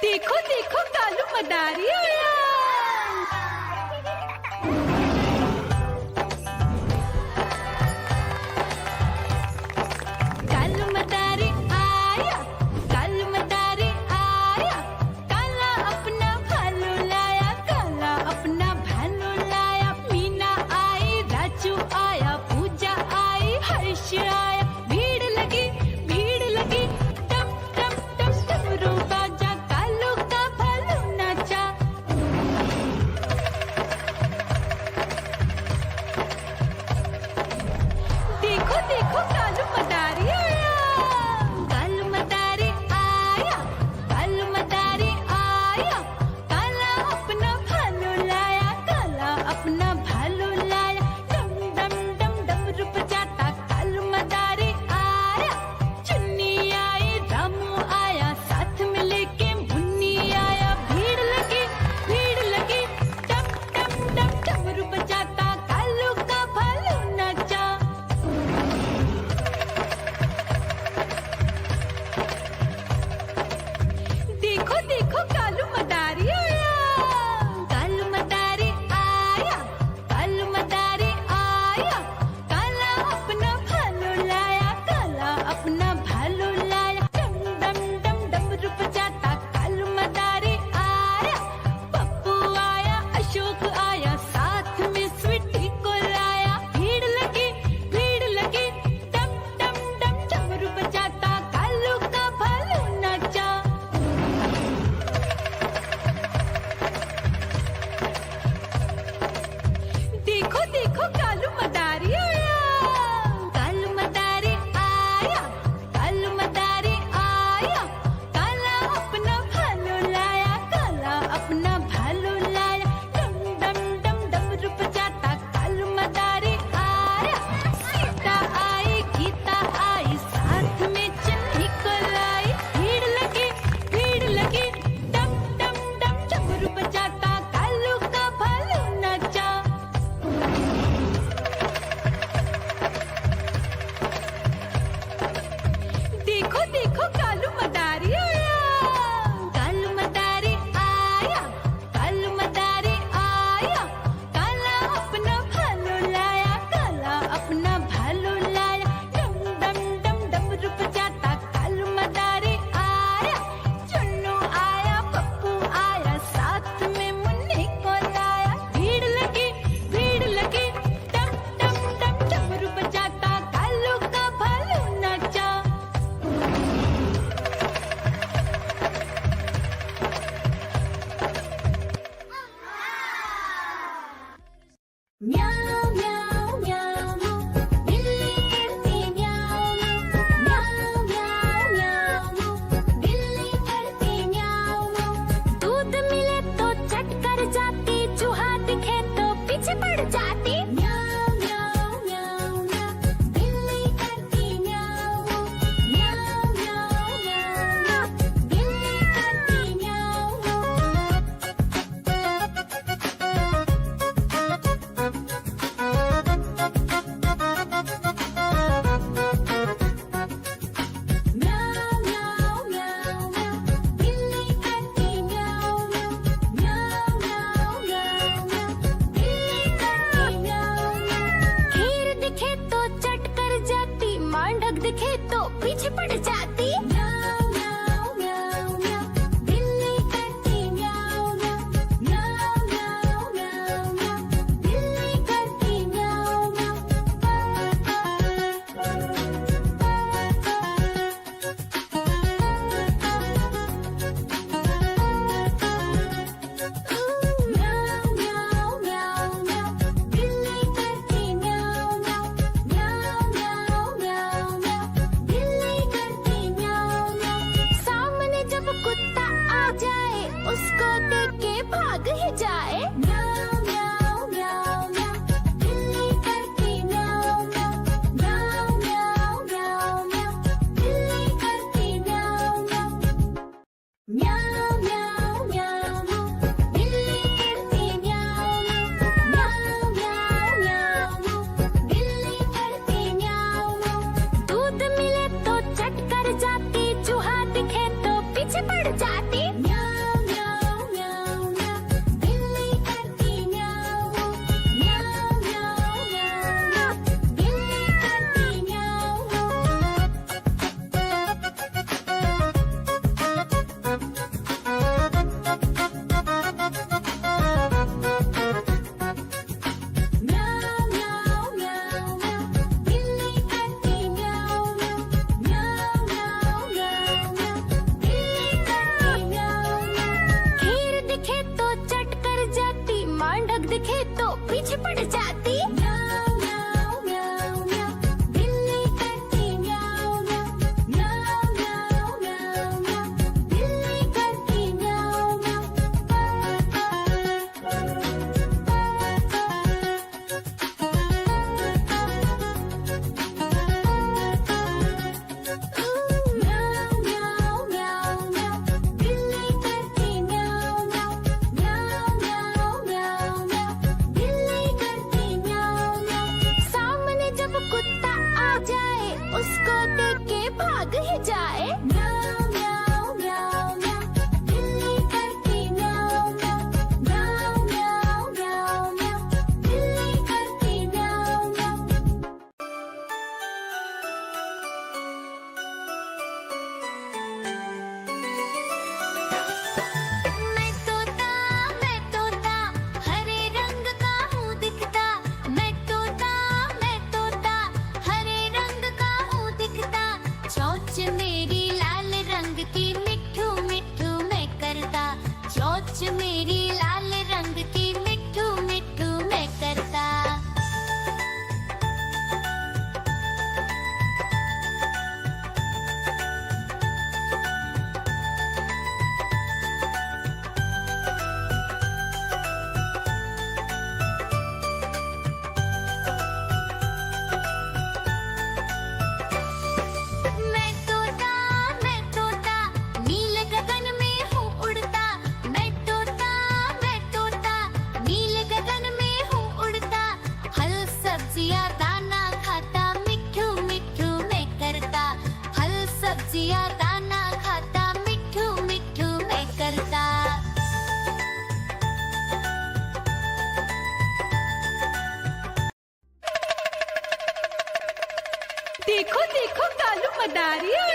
देखो देखो कालू मदारी आया। कालू मदारी आया, कालू मदारी आया, काला अपना भालू लाया, काला अपना भालू लाया। मीना आई, राजू आया, पूजा आई, हर्ष आया। भीड़ लगी टम टम टम डमरू बाजा, कालू का भालू नाचा। देखो देखो कालू मदारी आया, कालू मदारी आया, कालू मदारी आया, काला अपना भालू लाया, काला अपना भालू लाया। डम डम डम डमरू बजाता कालू मदारी आया। चुन्नी आई, रामू आया, साथ में लेके मुन्नी आया। भीड़ लगी टम टम टम डमरू बजाता कालू का भालू नाचा। देखो देखो कालू मदारी आया, कालू मदारी आया, कालू मदारी आया, काला अपना भालू लाया, काला अपना भालू लाया। डम डम डम डमरू बजाता कालू मदारी आया। पप्पू आया, अशोक आया, साथ में स्वीटी को लाया। भीड़ लगी टम टम टम डमरू बजाता कालू का भालू नाचा। देखो देखो कालू मदारी आया, कालू मदारी आया, कालू मदारी आया, काला अपना भालू लाया, काला अपना भालू लाया। डम डम डम डमरू बजाता कालू मदारी आया। सीता आई, गीता आई, साथ में चन्नी को लाई। भीड़ लगी टम टम टम डमरू बजाता कालू का भालू नाचा। देखो देखो कालू मदारी आया, कालू मदारी आया, कालू मदारी आया, काला अपना भालू लाया, काला अपना भालू लाया। डम डम डम डमरू बजाता कालू मदारी आया। चुन्नू आया, पप्पू आया, साथ में मुन्नी को लाया। भीड़ लगी टम टम टम डमरू बजाता कालू का भालू नाचा। म्याऊ म्याऊ म्याऊ, बिल्ली करती म्याऊ म्याऊ म्याऊ म्याऊ, बिल्ली करती म्याऊ। दूध मिले तो चट कर जाती, चूहा दिखे तो पीछे पड़ जाती। म्याऊ म्याऊ म्याऊ म्याऊ, बिल्ली करती म्याऊ म्याऊ म्याऊ म्याऊ, बिल्ली करती म्याऊ। म्याऊ म्याऊ म्याऊ म्याऊ, बिल्ली करती म्याऊ म्याऊ म्याऊ म्याऊ म्याऊ, बिल्ली करती म्याऊ म्याऊ। खीर दिखे तो चट कर जाती, मांडक दिखे तो पीछे पड़ जाती। म्याऊ म्याऊ म्याऊ म्याऊ, बिल्ली करती म्याऊ म्याऊ म्याऊ म्याऊ म्याऊ म्याऊ, बिल्ली करती म्याऊ म्याऊ म्याऊ म्याऊ म्याऊ, बिल्ली करती म्याऊ म्याऊ म्याऊ म्याऊ म्याऊ म्याऊ, बिल्ली करती म्याऊ म्याऊ। सामने जब कुत्ता आ जाए, उसको देख के भाग ही जाए। म्याऊ म्याऊ म्याऊ म्याऊ, बिल्ली करती म्याऊ म्याऊ म्याऊ म्याऊ म्याऊ म्याऊ, बिल्ली करती म्याऊ म्याऊ। म्याऊ म्याऊ म्याऊ म्याऊ, बिल्ली करती म्याऊ म्याऊ म्याऊ म्याऊ म्याऊ, बिल्ली करती म्याऊ म्याऊ। दूध मिले तो चट कर जाती, चूहा दिखे तो पीछे पड़ जाती। म्याऊ बता रही हो